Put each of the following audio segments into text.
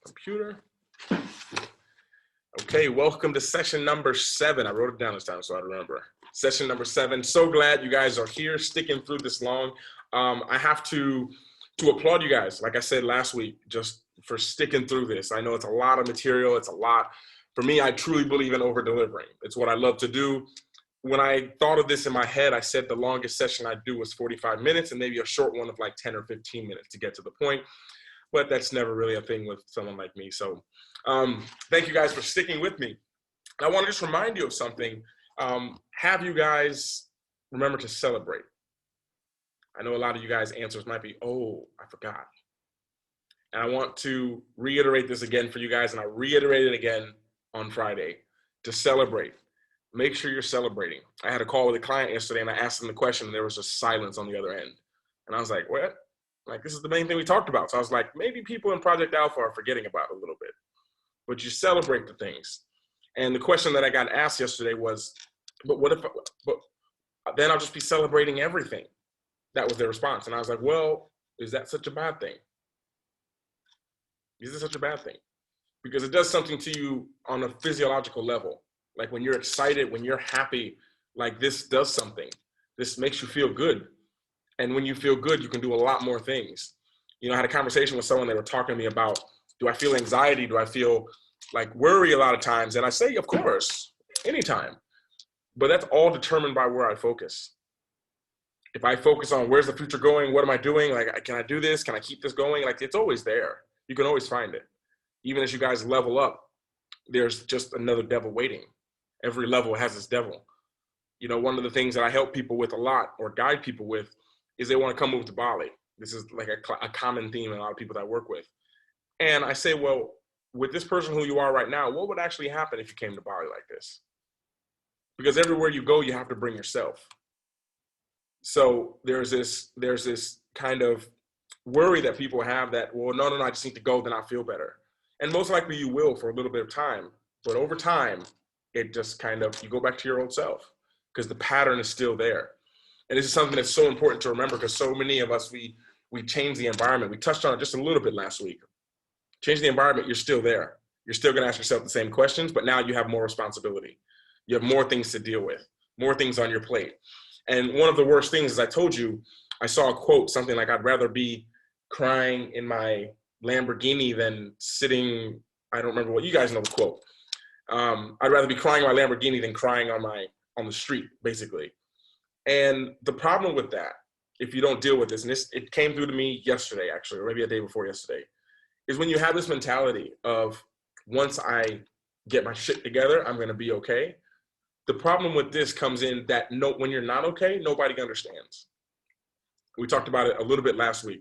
computer. Okay, welcome to session number 7. I wrote it down this time so I remember. Session number 7. So glad you guys are here, sticking through this long. I have to applaud you guys, like I said last week, just for sticking through this. I know it's a lot of material. It's a lot. For me, I truly believe in over-delivering. It's what I love to do. When I thought of this in my head, I said the longest session I'd do was 45 minutes and maybe a short one of like 10 or 15 minutes to get to the point. But that's never really a thing with someone like me. So thank you guys for sticking with me. I want to just remind you of something. Have you guys remember to celebrate? I know a lot of you guys' answers might be, oh, I forgot. And I want to reiterate this again for you guys, and I reiterated it again on Friday, to celebrate. Make sure you're celebrating. I had a call with a client yesterday, and I asked them the question, and there was just silence on the other end. And I was like, what? Like, this is the main thing we talked about. So I was like, maybe people in Project Alpha are forgetting about it a little bit. But you celebrate the things. And the question that I got asked yesterday was, but what if, but then I'll just be celebrating everything. That was their response. And I was like, well, is that such a bad thing? Is it such a bad thing? Because it does something to you on a physiological level. Like when you're excited, when you're happy, like this does something. This makes you feel good. And when you feel good, you can do a lot more things. You know, I had a conversation with someone, they were talking to me about, do I feel anxiety? Do I feel like worry a lot of times? And I say, of course, anytime. But that's all determined by where I focus. If I focus on where's the future going, what am I doing? Like, can I do this? Can I keep this going? Like, it's always there. You can always find it. Even as you guys level up, there's just another devil waiting. Every level has its devil. You know, one of the things that I help people with a lot, or guide people with, is they want to come move to Bali. This is like a common theme in a lot of people that I work with. And I say, well, with this person who you are right now, what would actually happen if you came to Bali like this? Because everywhere you go, you have to bring yourself. So there's this kind of worry that people have that, well, no, I just need to go, then I'll feel better. And most likely you will for a little bit of time. But over time, it just kind of, you go back to your old self because the pattern is still there. And this is something that's so important to remember because so many of us, we change the environment. We touched on it just a little bit last week. Change the environment, you're still there. You're still going to ask yourself the same questions, but now you have more responsibility. You have more things to deal with, more things on your plate. And one of the worst things, as I told you, I saw a quote, something like, I'd rather be crying in my Lamborghini than sitting, I don't remember what, you guys know the quote. I'd rather be crying in my Lamborghini than crying on the street, basically. And the problem with that, if you don't deal with this, and it came through to me yesterday, actually, or maybe a day before yesterday, is when you have this mentality of once I get my shit together, I'm going to be okay. The problem with this comes in that when you're not okay, nobody understands. We talked about it a little bit last week.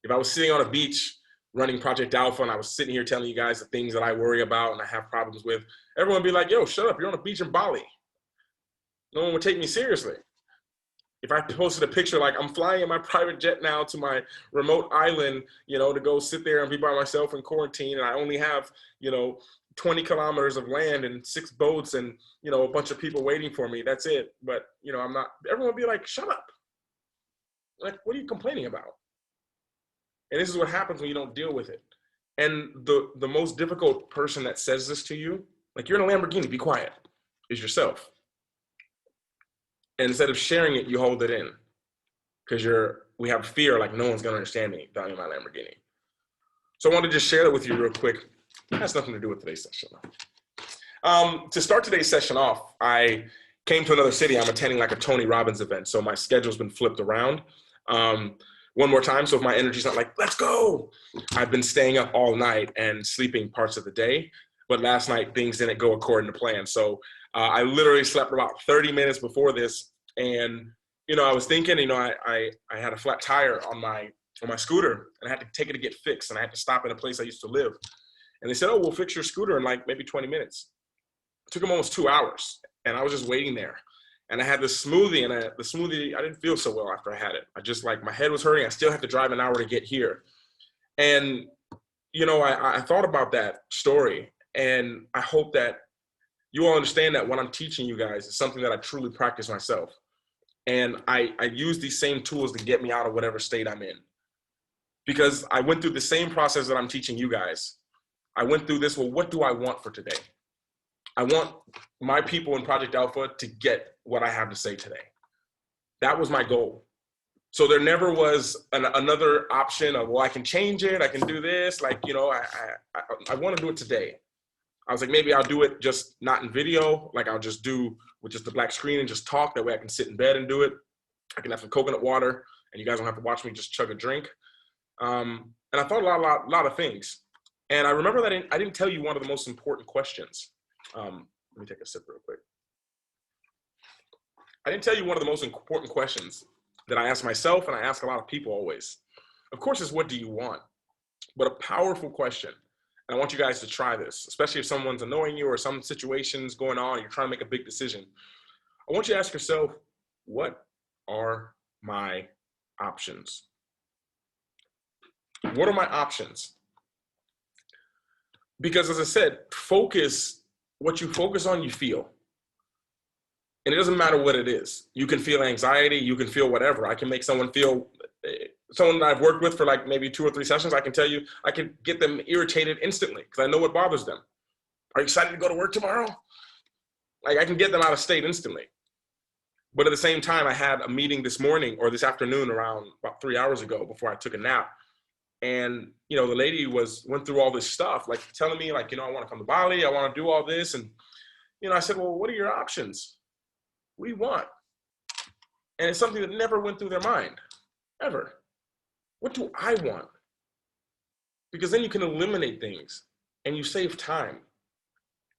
If I was sitting on a beach running Project Alpha and I was sitting here telling you guys the things that I worry about and I have problems with, everyone would be like, yo, shut up, you're on a beach in Bali. No one would take me seriously. If I posted a picture like I'm flying in my private jet now to my remote island, you know, to go sit there and be by myself in quarantine, and I only have, 20 kilometers of land and 6 boats and, a bunch of people waiting for me, that's it. But, I'm not, everyone would be like, shut up. Like, what are you complaining about? And this is what happens when you don't deal with it. And the most difficult person that says this to you, like, you're in a Lamborghini, be quiet, is yourself. And instead of sharing it, you hold it in because we have fear like no one's going to understand me down in my Lamborghini. So I want to just share that with you real quick. It has nothing to do with today's session. To start today's session off, I came to another city. I'm attending like a Tony Robbins event. So my schedule's been flipped around one more time. So if my energy's not like, let's go, I've been staying up all night and sleeping parts of the day. But last night, things didn't go according to plan. So I literally slept about 30 minutes before this. And, I was thinking, I had a flat tire on my scooter and I had to take it to get fixed. And I had to stop at a place I used to live. And they said, oh, we'll fix your scooter in like maybe 20 minutes. It took them almost 2 hours. And I was just waiting there. And I had this smoothie, and the smoothie, I didn't feel so well after I had it. I just my head was hurting. I still have to drive an hour to get here. And, I thought about that story. And I hope that you all understand that what I'm teaching you guys is something that I truly practice myself. And I use these same tools to get me out of whatever state I'm in. Because I went through the same process that I'm teaching you guys. I went through this. Well, what do I want for today? I want my people in Project Alpha to get what I have to say today. That was my goal. So there never was another option of, well, I can change it. I can do this. Like, you know, I want to do it today. I was like, maybe I'll do it just not in video. Like I'll just do with just the black screen and just talk. That way I can sit in bed and do it. I can have some coconut water and you guys don't have to watch me just chug a drink. And I thought a lot of things. And I remember that I didn't tell you one of the most important questions. Let me take a sip real quick. I didn't tell you one of the most important questions that I ask myself and I ask a lot of people always. Of course, it's what do you want? But a powerful question. And I want you guys to try this, especially if someone's annoying you or some situation's going on and you're trying to make a big decision. I want you to ask yourself, what are my options? What are my options? Because as I said, what you focus on, you feel. And it doesn't matter what it is. You can feel anxiety, you can feel whatever. I can make someone feel, someone that I've worked with for like maybe 2 or 3 sessions, I can tell you, I can get them irritated instantly because I know what bothers them. Are you excited to go to work tomorrow? Like I can get them out of state instantly. But at the same time, I had a meeting this morning or this afternoon around about 3 hours ago before I took a nap. And, you know, the lady went through all this stuff, like telling me like, you know, I want to come to Bali, I want to do all this. And, you know, I said, well, what are your options? What do you want? And it's something that never went through their mind, ever. What do I want? Because then you can eliminate things and you save time.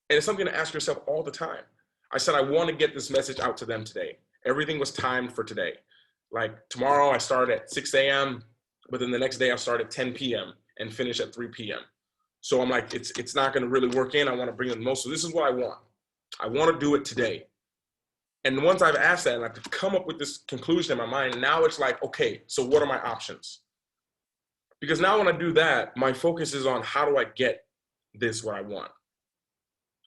And it's something to ask yourself all the time. I said, I want to get this message out to them today. Everything was timed for today. Like tomorrow I start at 6 a.m., but then the next day I start at 10 p.m. and finish at 3 p.m. So I'm like, it's not going to really work in. I want to bring in the most. So this is what I want. I want to do it today. And once I've asked that and I've come up with this conclusion in my mind, now it's like, okay, so what are my options? Because now when I do that, my focus is on how do I get this what I want?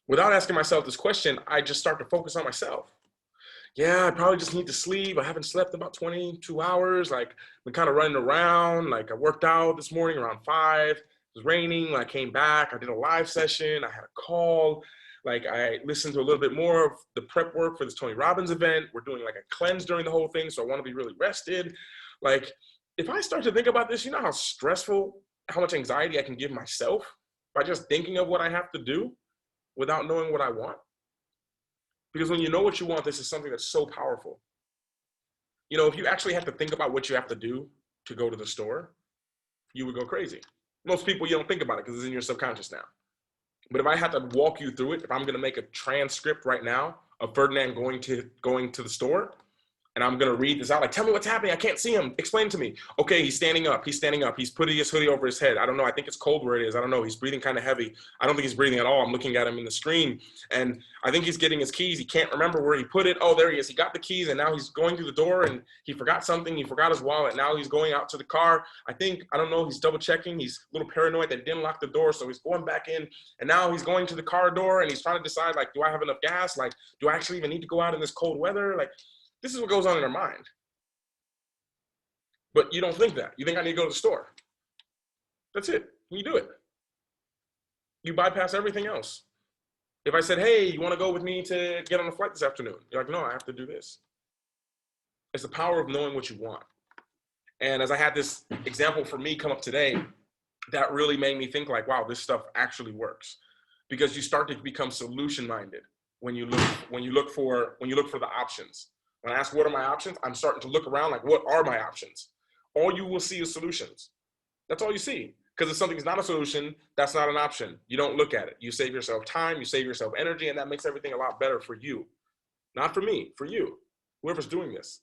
Without asking myself this question, I just start to focus on myself. Yeah, I probably just need to sleep. I haven't slept about 22 hours. Like, been kind of running around. Like, I worked out this morning around 5. It was raining. I came back. I did a live session. I had a call. Like, I listened to a little bit more of the prep work for this Tony Robbins event. We're doing like a cleanse during the whole thing, so I want to be really rested. Like, if I start to think about this, you know how stressful, how much anxiety I can give myself by just thinking of what I have to do without knowing what I want? Because when you know what you want, this is something that's so powerful. You know, if you actually have to think about what you have to do to go to the store, you would go crazy. Most people, you don't think about it because it's in your subconscious now. But if I had to walk you through it, if I'm going to make a transcript right now of Ferdinand going to the store, and I'm going to read this out, like, tell me what's happening. I can't see him. Explain to me. Okay, he's standing up. He's standing up. He's putting his hoodie over his head. I don't know. I think it's cold where it is. I don't know. He's breathing kind of heavy. I don't think he's breathing at all. I'm looking at him in the screen, and I think he's getting his keys. He can't remember where he put it. Oh, there he is. He got the keys, and now he's going through the door, and he forgot something. He forgot his wallet. Now he's going out to the car. I don't know. He's double checking. He's a little paranoid that he didn't lock the door, so he's going back in, and now he's going to the car door, and he's trying to decide, like, do I have enough gas? Like, do I actually even need to go out in this cold weather? Like, this is what goes on in our mind. But you don't think that. You think I need to go to the store. That's it. You do it. You bypass everything else. If I said, hey, you want to go with me to get on a flight this afternoon? You're like, no, I have to do this. It's the power of knowing what you want. And as I had this example for me come up today, that really made me think like, wow, this stuff actually works. Because you start to become solution-minded when you look for the options. When I ask what are my options, I'm starting to look around like, what are my options? All you will see is solutions. That's all you see. Because if something's not a solution, that's not an option. You don't look at it. You save yourself time, you save yourself energy, and that makes everything a lot better for you. Not for me, for you, whoever's doing this.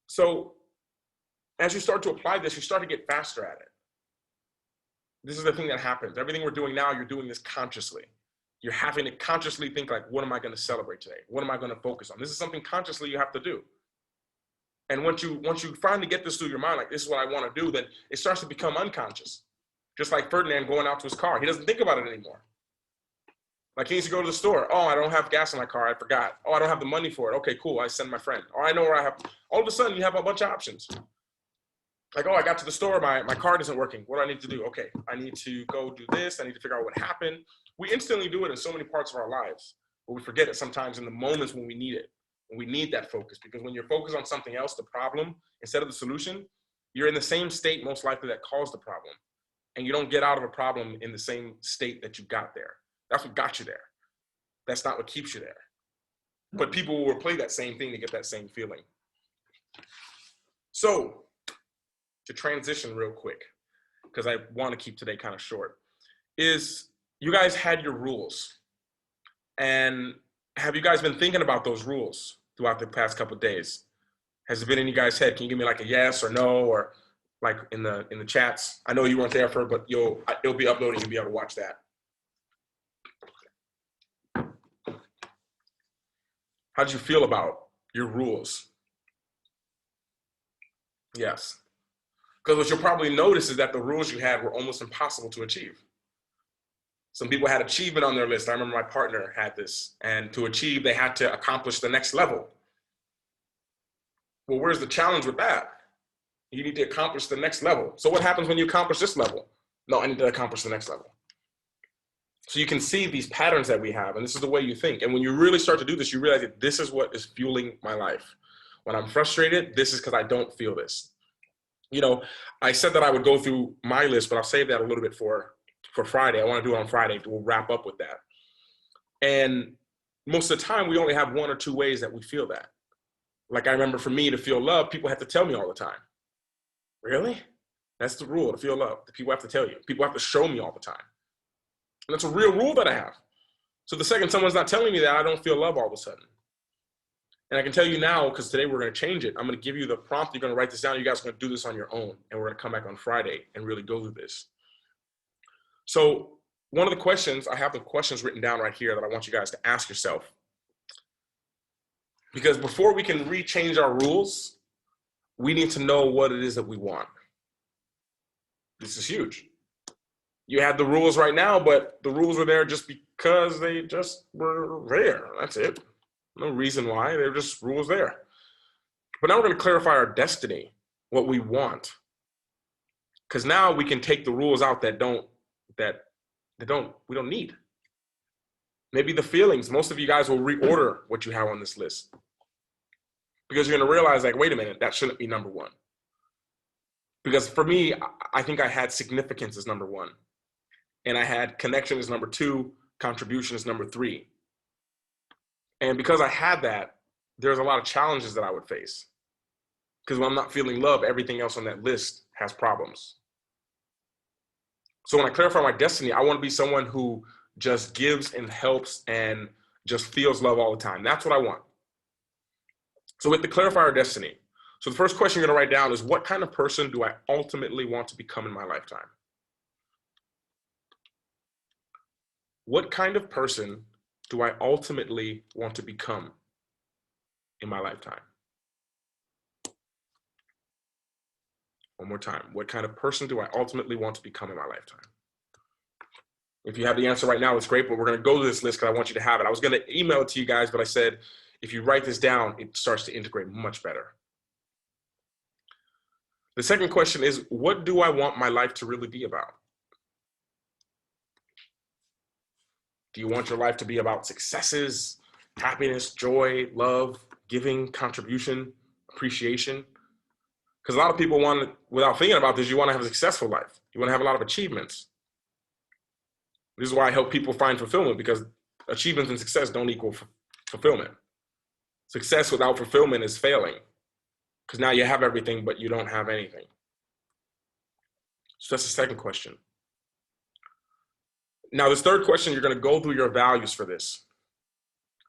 So as you start to apply this, you start to get faster at it. This is the thing that happens. Everything we're doing now, you're doing this consciously. You're having to consciously think like, what am I going to celebrate today? What am I going to focus on? This is something consciously you have to do. And once you finally get this through your mind, like this is what I want to do, then it starts to become unconscious. Just like Ferdinand going out to his car. He doesn't think about it anymore. Like he needs to go to the store. Oh, I don't have gas in my car. I forgot. Oh, I don't have the money for it. Okay, cool. I send my friend. Or I know where I have. All of a sudden, you have a bunch of options. Like, oh, I got to the store, my card isn't working. What do I need to do? Okay, I need to go do this. I need to figure out what happened. We instantly do it in so many parts of our lives, but we forget it sometimes in the moments when we need it. When we need that focus, because when you're focused on something else, the problem, instead of the solution, you're in the same state most likely that caused the problem. And you don't get out of a problem in the same state that you got there. That's what got you there. That's not what keeps you there. But people will replay that same thing to get that same feeling. So, to transition real quick, because I want to keep today kind of short, is you guys had your rules. And have you guys been thinking about those rules throughout the past couple of days? Has it been in you guys' head? Can you give me like a yes or no, or like in the chats? I know you weren't there for it, but it'll be uploaded. You'll be able to watch that. How did you feel about your rules? Yes. Because what you'll probably notice is that the rules you had were almost impossible to achieve. Some people had achievement on their list. I remember my partner had this, and to achieve, they had to accomplish the next level. Well, where's the challenge with that? You need to accomplish the next level. So what happens when you accomplish this level? No, I need to accomplish the next level. So you can see these patterns that we have, and this is the way you think. And when you really start to do this, you realize that this is what is fueling my life. When I'm frustrated, this is because I don't feel this. You know, I said that I would go through my list, but I'll save that a little bit for Friday. I want to do it on Friday. We'll wrap up with that. And most of the time, we only have one or two ways that we feel that. Like I remember for me to feel love, people have to tell me all the time. Really? That's the rule, to feel love. The people have to tell you. People have to show me all the time. And that's a real rule that I have. So the second someone's not telling me that, I don't feel love all of a sudden. And I can tell you now, because today we're going to change it. I'm going to give you the prompt. You're going to write this down. You guys are going to do this on your own. And we're going to come back on Friday and really go through this. So one of the questions, I have the questions written down right here that I want you guys to ask yourself. Because before we can rechange our rules, we need to know what it is that we want. This is huge. You have the rules right now, but the rules were there just because they just were there. That's it. No reason why. They're just rules there. But now we're going to clarify our destiny, what we want. Because now we can take the rules out we don't need. Maybe the feelings. Most of you guys will reorder what you have on this list. Because you're going to realize, like, wait a minute, that shouldn't be number one. Because for me, I think I had significance as number one. And I had connection as number two, contribution as number three. And because I had that, there's a lot of challenges that I would face. Because when I'm not feeling love, everything else on that list has problems. So when I clarify my destiny, I want to be someone who just gives and helps and just feels love all the time. That's what I want. So with the clarify our destiny. So the first question you're going to write down is, what kind of person do I ultimately want to become in my lifetime? What kind of person do I ultimately want to become in my lifetime? One more time. What kind of person do I ultimately want to become in my lifetime? If you have the answer right now, it's great, but we're going to go to this list because I want you to have it. I was going to email it to you guys, but I said, if you write this down, it starts to integrate much better. The second question is, what do I want my life to really be about? Do you want your life to be about successes, happiness, joy, love, giving, contribution, appreciation? Because a lot of people want to, without thinking about this, you want to have a successful life. You want to have a lot of achievements. This is why I help people find fulfillment, because achievements and success don't equal fulfillment. Success without fulfillment is failing, because now you have everything, but you don't have anything. So that's the second question. Now, this third question, you're going to go through your values for this.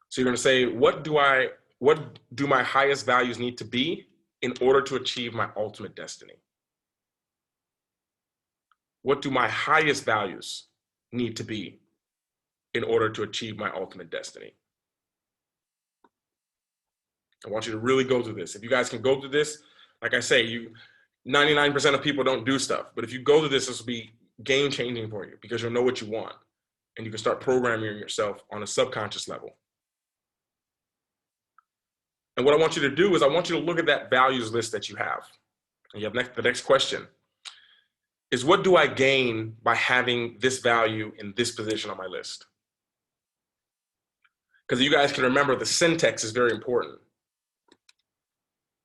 So you're going to say, what do my highest values need to be in order to achieve my ultimate destiny? What do my highest values need to be in order to achieve my ultimate destiny? I want you to really go through this. If you guys can go through this, like I say, 99% of people don't do stuff, but if you go through this, this will be game changing for you, because you'll know what you want and you can start programming yourself on a subconscious level. And what I want you to do is I want you to look at that values list that you have. And you have the next question is, what do I gain by having this value in this position on my list? Because you guys can remember the syntax is very important.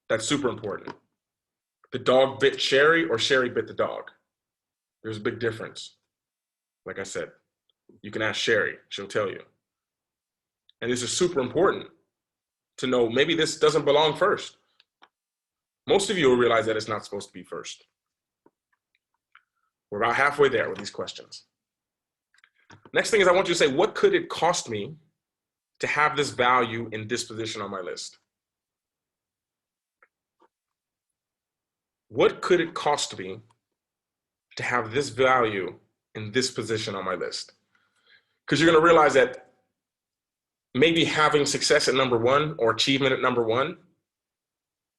That's super important. The dog bit Sherry or Sherry bit the dog. There's a big difference. Like I said, you can ask Sherry, she'll tell you. And this is super important to know maybe this doesn't belong first. Most of you will realize that it's not supposed to be first. We're about halfway there with these questions. Next thing is I want you to say, what could it cost me to have this value in this position on my list? What could it cost me to have this value in this position on my list? Because you're going to realize that maybe having success at number one or achievement at number one,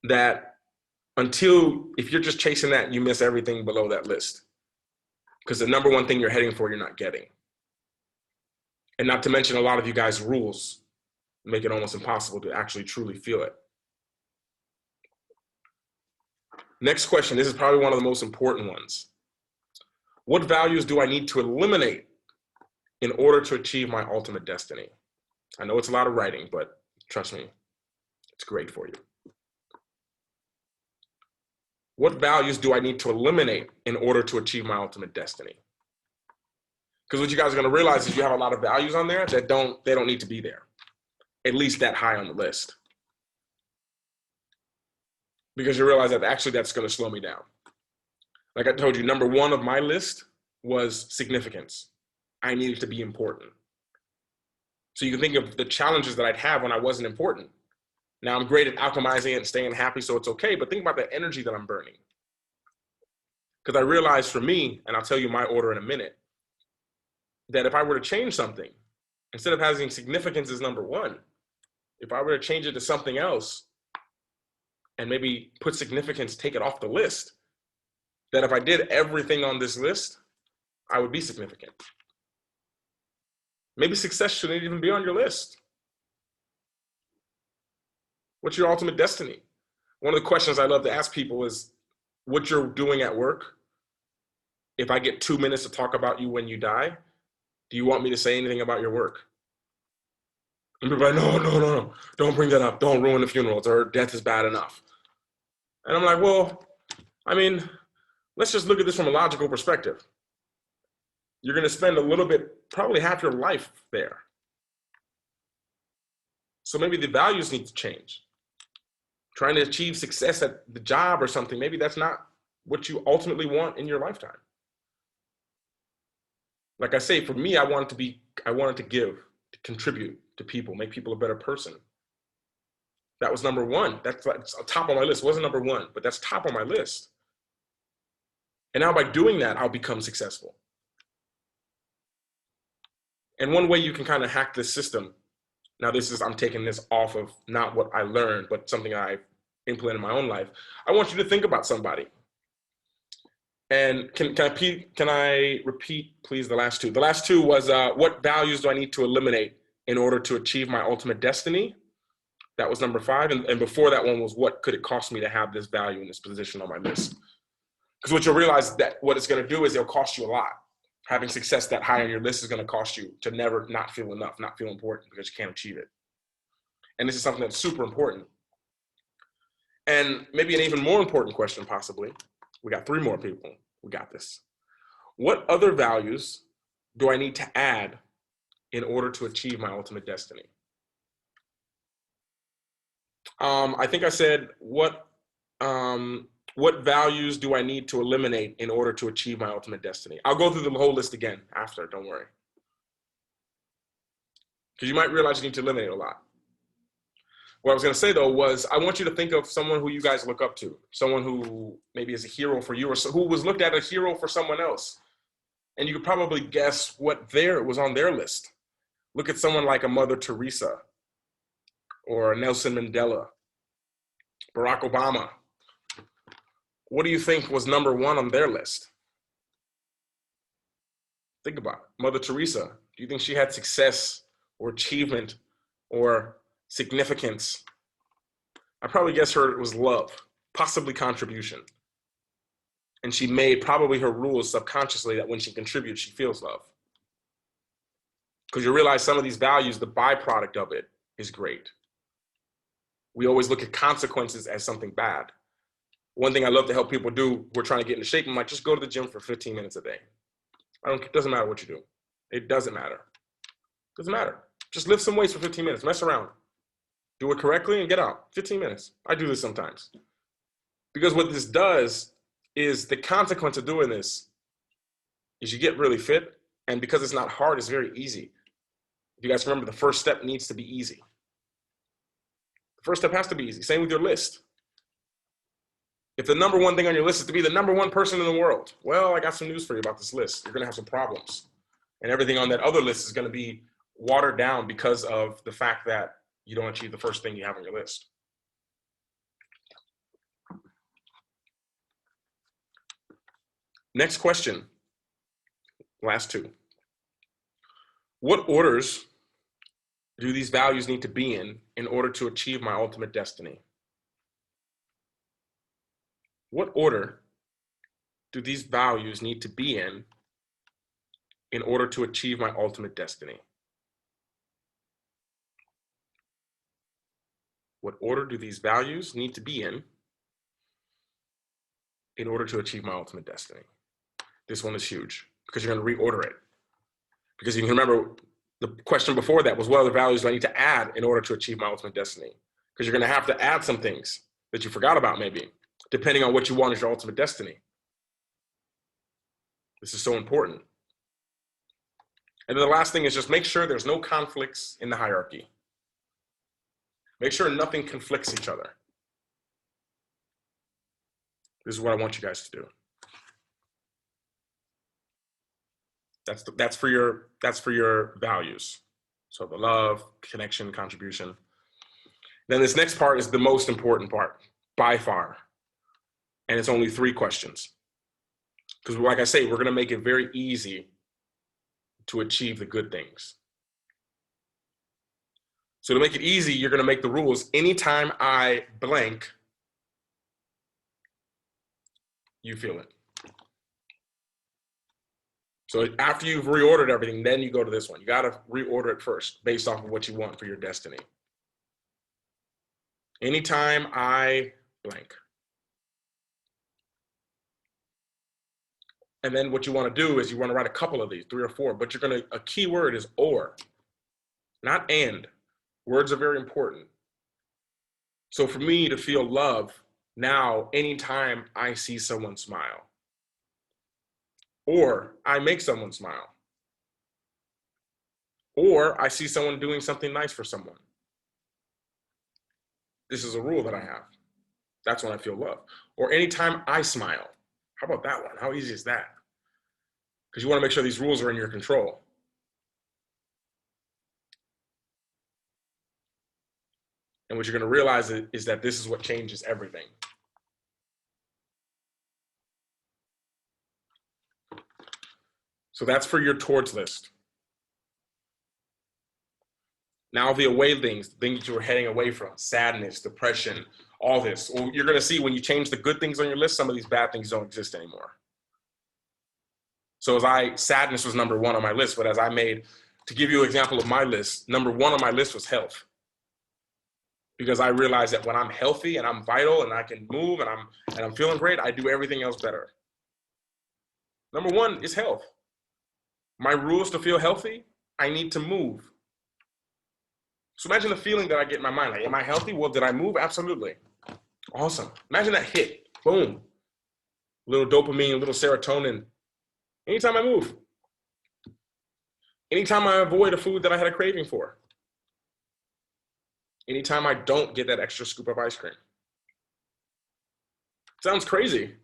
that if you're just chasing that, you miss everything below that list. Because the number one thing you're heading for, you're not getting. And not to mention a lot of you guys' rules make it almost impossible to actually truly feel it. Next question, this is probably one of the most important ones. What values do I need to eliminate in order to achieve my ultimate destiny? I know it's a lot of writing, but trust me, it's great for you. What values do I need to eliminate in order to achieve my ultimate destiny? Because what you guys are going to realize is you have a lot of values on there that they don't need to be there, at least that high on the list. Because you realize that actually that's going to slow me down. Like I told you, number one of my list was significance. I needed to be important. So you can think of the challenges that I'd have when I wasn't important. Now I'm great at alchemizing it and staying happy, so it's okay, but think about the energy that I'm burning. Because I realized for me, and I'll tell you my order in a minute, that if I were to change something, instead of having significance as number one, if I were to change it to something else, and maybe put significance, take it off the list, that if I did everything on this list, I would be significant. Maybe success shouldn't even be on your list. What's your ultimate destiny? One of the questions I love to ask people is, what you're doing at work, if I get 2 minutes to talk about you when you die, do you want me to say anything about your work? And people are like, no, don't bring that up. Don't ruin the funeral. Her death is bad enough. And I'm like, well, I mean, let's just look at this from a logical perspective. You're going to spend a little bit, probably half your life there. So maybe the values need to change. Trying to achieve success at the job or something, maybe that's not what you ultimately want in your lifetime. Like I say, for me, I wanted to give, to contribute to people, make people a better person. That was number one. That's top on my list. It wasn't number one, but that's top on my list. And now by doing that, I'll become successful. And one way you can kind of hack this system, now I'm taking this off of not what I learned, but something I implemented in my own life. I want you to think about somebody. And can I repeat, please, the last two? The last two was, what values do I need to eliminate in order to achieve my ultimate destiny? That was number 5. And before that one was, what could it cost me to have this value in this position on my list? Because what you'll realize that what it's going to do is it'll cost you a lot. Having success that high on your list is going to cost you to never not feel enough, not feel important because you can't achieve it. And this is something that's super important. And maybe an even more important question, possibly. We got 3 more people. We got this. What other values do I need to add in order to achieve my ultimate destiny? I think I said, what values do I need to eliminate in order to achieve my ultimate destiny? I'll go through the whole list again after, don't worry. Because you might realize you need to eliminate a lot. What I was going to say, though, was I want you to think of someone who you guys look up to, someone who maybe is a hero for you or who was looked at as a hero for someone else. And you could probably guess what was on their list. Look at someone like a Mother Teresa or Nelson Mandela, Barack Obama. What do you think was number 1 on their list? Think about it. Mother Teresa, do you think she had success or achievement or significance? I probably guess her it was love, possibly contribution. And she made probably her rules subconsciously that when she contributes, she feels love. Because you realize some of these values, the byproduct of it is great. We always look at consequences as something bad. One thing I love to help people do, we're trying to get into shape. I'm like, just go to the gym for 15 minutes a day. It doesn't matter what you do. It doesn't matter. It doesn't matter. Just lift some weights for 15 minutes. Mess around. Do it correctly and get out. 15 minutes. I do this sometimes. Because what this does is the consequence of doing this is you get really fit. And because it's not hard, it's very easy. If you guys remember, the first step needs to be easy. The first step has to be easy. Same with your list. If the number one thing on your list is to be the number one person in the world, well, I got some news for you about this list. You're going to have some problems. And everything on that other list is going to be watered down because of the fact that you don't achieve the first thing you have on your list. Next question. Last two. What orders do these values need to be in order to achieve my ultimate destiny? What order do these values need to be in order to achieve my ultimate destiny? What order do these values need to be in order to achieve my ultimate destiny? This one is huge because you're going to reorder it. Because you can remember the question before that was, what other values do I need to add in order to achieve my ultimate destiny? Because you're going to have to add some things that you forgot about maybe, depending on what you want as your ultimate destiny. This is so important. And then the last thing is just make sure there's no conflicts in the hierarchy. Make sure nothing conflicts each other. This is what I want you guys to do. That's for your values. So the love, connection, contribution. Then this next part is the most important part by far. And it's only 3 questions. Because like I say, we're going to make it very easy to achieve the good things. So to make it easy, you're going to make the rules. Anytime I blank, you feel it. So after you've reordered everything, then you go to this one. You got to reorder it first based off of what you want for your destiny. Anytime I blank. And then what you want to do is you want to write a couple of these, 3 or 4, but a key word is or, not and. Words are very important. So for me to feel love now, anytime I see someone smile, or I make someone smile, or I see someone doing something nice for someone. This is a rule that I have. That's when I feel love. Or anytime I smile. How about that one? How easy is that? Because you want to make sure these rules are in your control. And what you're going to realize is that this is what changes everything. So that's for your towards list. Now the away things that you were heading away from, sadness, depression, all this. Well, you're going to see when you change the good things on your list, some of these bad things don't exist anymore. So sadness was number 1 on my list, but to give you an example of my list, number 1 on my list was health. Because I realized that when I'm healthy and I'm vital and I can move and I'm feeling great, I do everything else better. Number 1 is health. My rules to feel healthy, I need to move. So imagine the feeling that I get in my mind. Like, am I healthy? Well, did I move? Absolutely. Awesome. Imagine that hit. Boom. A little dopamine, a little serotonin. Anytime I move. Anytime I avoid a food that I had a craving for. Anytime I don't get that extra scoop of ice cream. Sounds crazy.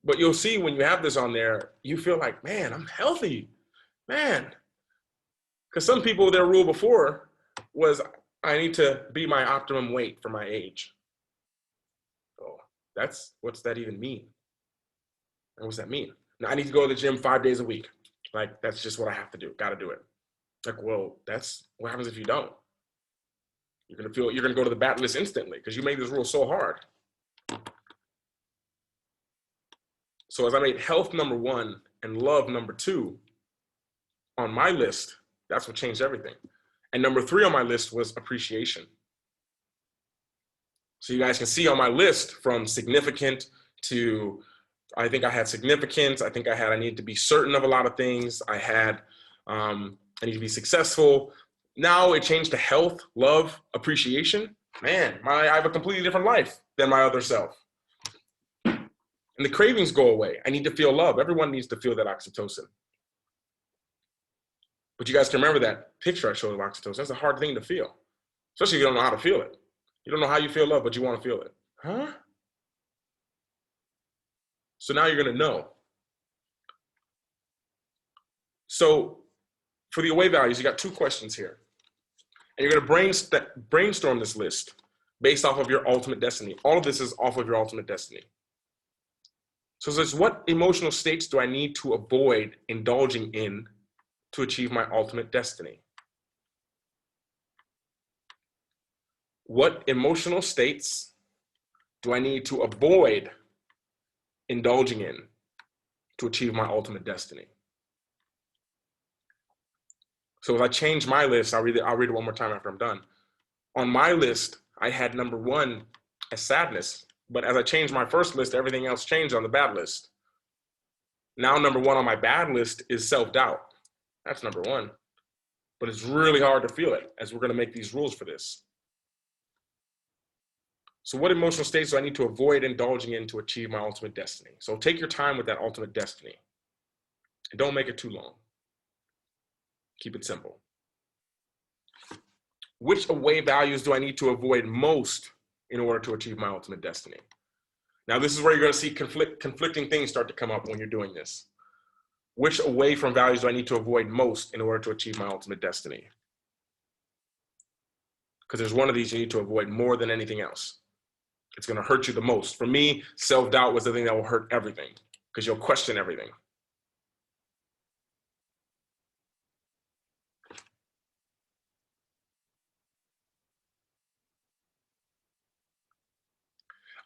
But you'll see when you have this on there, you feel like, man, I'm healthy. Man. Because some people, their rule before was, I need to be my optimum weight for my age. Oh, what's that even mean? And what's that mean? Now, I need to go to the gym 5 days a week. Like, that's just what I have to do. Got to do it. Like, well, that's what happens if you don't. You're going to go to the bat list instantly because you made this rule so hard. So as I made health number 1 and love number 2 on my list, that's what changed everything. And number 3 on my list was appreciation. So you guys can see on my list from significant to, I think I had significance. I think I need to be certain of a lot of things. I need to be successful. Now it changed to health, love, appreciation. Man, I have a completely different life than my other self. And the cravings go away. I need to feel love. Everyone needs to feel that oxytocin. But you guys can remember that picture I showed of oxytocin. That's a hard thing to feel, especially if you don't know how to feel it. You don't know how you feel love, but you want to feel it. Huh? So now you're going to know. So for the away values, you got 2 questions here. And you're going to brainstorm this list based off of your ultimate destiny. All of this is off of your ultimate destiny. So it says, what emotional states do I need to avoid indulging in to achieve my ultimate destiny? What emotional states do I need to avoid indulging in to achieve my ultimate destiny? So if I change my list, I'll read it one more time after I'm done. On my list, I had number 1 as sadness. But as I changed my first list, everything else changed on the bad list. Now number 1 on my bad list is self-doubt. That's number 1. But it's really hard to feel it, as we're going to make these rules for this. So what emotional states do I need to avoid indulging in to achieve my ultimate destiny? So take your time with that ultimate destiny. And don't make it too long. Keep it simple. Which away values do I need to avoid most in order to achieve my ultimate destiny? Now, this is where you're going to see conflicting things start to come up when you're doing this. Which away from values do I need to avoid most in order to achieve my ultimate destiny? Because there's one of these you need to avoid more than anything else. It's going to hurt you the most. For me, self-doubt was the thing that will hurt everything, because you'll question everything.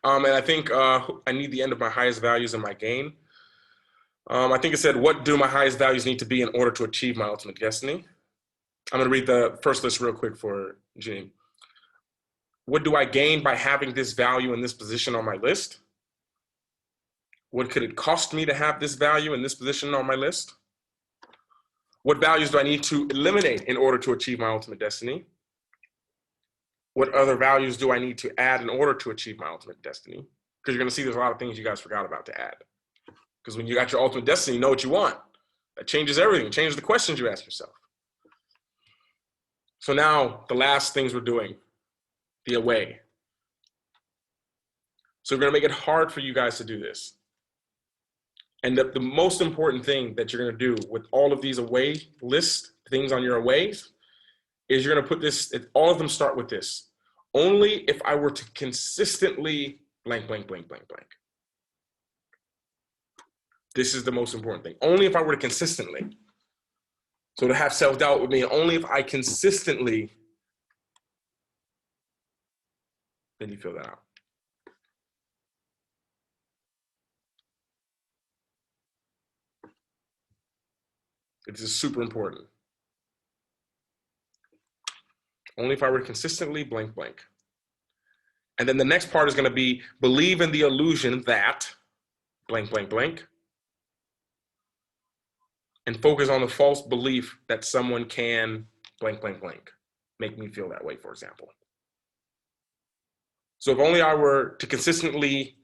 And I think I need the end of my highest values and my gain. I think it said, what do my highest values need to be in order to achieve my ultimate destiny? I'm going to read the first list real quick for Jeannie. What do I gain by having this value in this position on my list? What could it cost me to have this value in this position on my list? What values do I need to eliminate in order to achieve my ultimate destiny? What other values do I need to add in order to achieve my ultimate destiny? Because you're going to see there's a lot of things you guys forgot about to add. Because when you got your ultimate destiny, you know what you want. That changes everything. It changes the questions you ask yourself. So now the last things we're doing, the away. So we're going to make it hard for you guys to do this. And the most important thing that you're going to do with all of these away list things on your aways is you're going to put this, all of them start with this. Only if I were to consistently blank, blank, blank, blank, blank. This is the most important thing. Only if I were to consistently. So to have self-doubt would mean only if I consistently, then you fill that out. This is super important. Only if I were to consistently blank, blank. And then the next part is going to be believe in the illusion that blank, blank, blank. And focus on the false belief that someone can blank, blank, blank. Make me feel that way, for example. So if only I were to consistently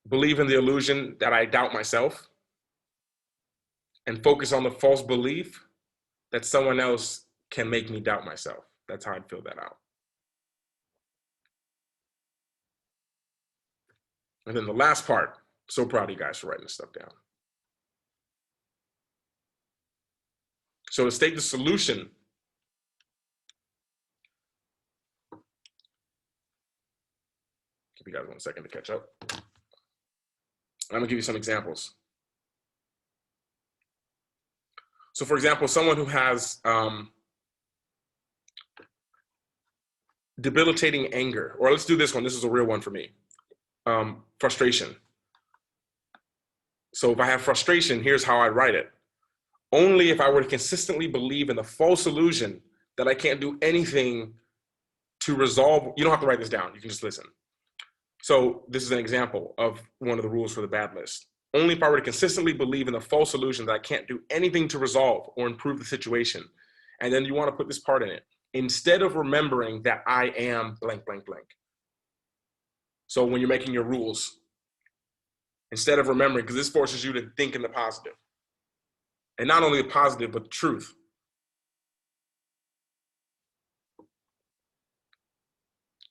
believe in the illusion that I doubt myself and focus on the false belief that someone else can make me doubt myself. That's how I'd fill that out. And then the last part, so proud of you guys for writing this stuff down. So to state the solution, give you guys 1 second to catch up. I'm gonna give you some examples. So for example, someone who has debilitating anger, or let's do this one, this is a real one for me. Frustration. So if I have frustration, here's how I write it. Only if I were to consistently believe in the false illusion that I can't do anything to resolve, you don't have to write this down, you can just listen. So this is an example of one of the rules for the bad list. Only if I were to consistently believe in the false illusion that I can't do anything to resolve or improve the situation. And then you want to put this part in it. Instead of remembering that I am blank, blank, blank. So when you're making your rules, instead of remembering, because this forces you to think in the positive. And not only the positive, but the truth.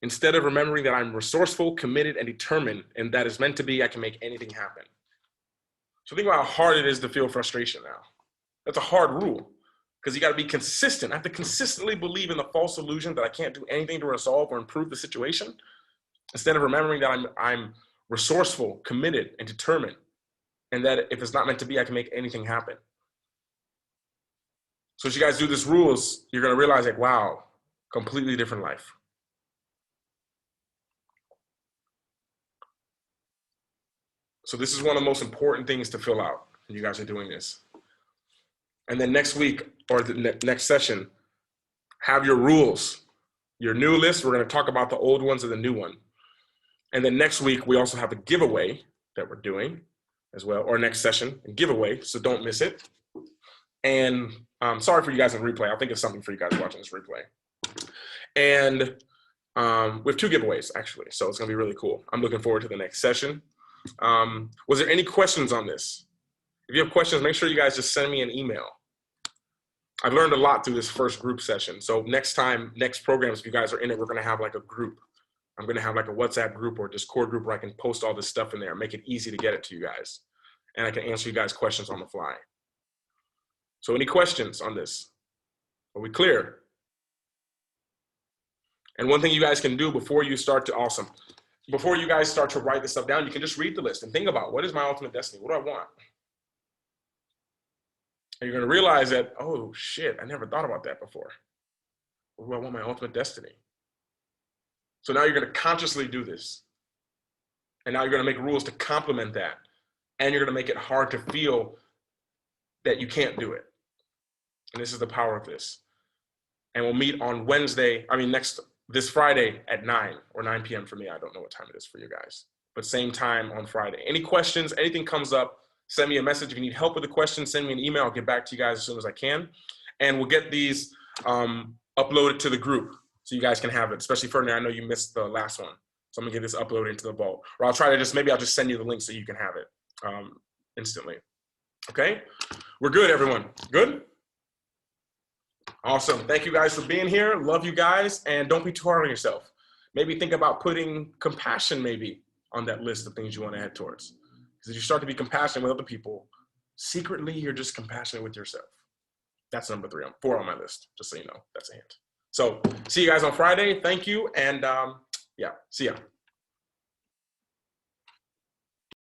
Instead of remembering that I'm resourceful, committed, and determined, and that is meant to be, I can make anything happen. So think about how hard it is to feel frustration now. That's a hard rule, because you got to be consistent. I have to consistently believe in the false illusion that I can't do anything to resolve or improve the situation, instead of remembering that I'm resourceful, committed, and determined, and that if it's not meant to be, I can make anything happen. So as you guys do these rules, you're going to realize, like, wow, completely different life. So this is one of the most important things to fill out when you guys are doing this. And then next week, or the next session, have your rules, your new list. We're going to talk about the old ones and the new one. And then next week, we also have a giveaway that we're doing as well, or next session, a giveaway, so don't miss it. And sorry for you guys in replay. I think it's something for you guys watching this replay. And we have 2 giveaways, actually, so it's going to be really cool. I'm looking forward to the next session. Was there any questions on this? If you have questions, make sure you guys just send me an email. I've learned a lot through this first group session. So next time, next programs, if you guys are in it, we're going to have like a group. I'm going to have like a WhatsApp group or Discord group where I can post all this stuff in there, make it easy to get it to you guys. And I can answer you guys questions on the fly. So any questions on this? Are we clear? And one thing you guys can do before you start to, before you guys start to write this stuff down, you can just read the list and think about, what is my ultimate destiny? What do I want? And you're going to realize that, oh shit, I never thought about that before. What do I want my ultimate destiny? So now you're going to consciously do this. And now you're going to make rules to complement that. And you're going to make it hard to feel that you can't do it. And this is the power of this. And we'll meet on Wednesday, this Friday at 9 or 9 p.m. for me. I don't know what time it is for you guys, but same time on Friday. Any questions, anything comes up, send me a message. If you need help with the question, send me an email. I'll get back to you guys as soon as I can. And we'll get these uploaded to the group so you guys can have it, especially Ferdinand. I know you missed the last one. So I'm gonna get this uploaded into the vault. Or I'll try to maybe I'll just send you the link so you can have it instantly. Okay? We're good, everyone. Good? Awesome. Thank you guys for being here. Love you guys. And don't be too hard on yourself. Maybe think about putting compassion maybe on that list of things you want to head towards. Because if you start to be compassionate with other people, secretly you're just compassionate with yourself. That's number 4 on my list, just so you know. That's a hint. So see you guys on Friday. Thank you. And yeah, see ya.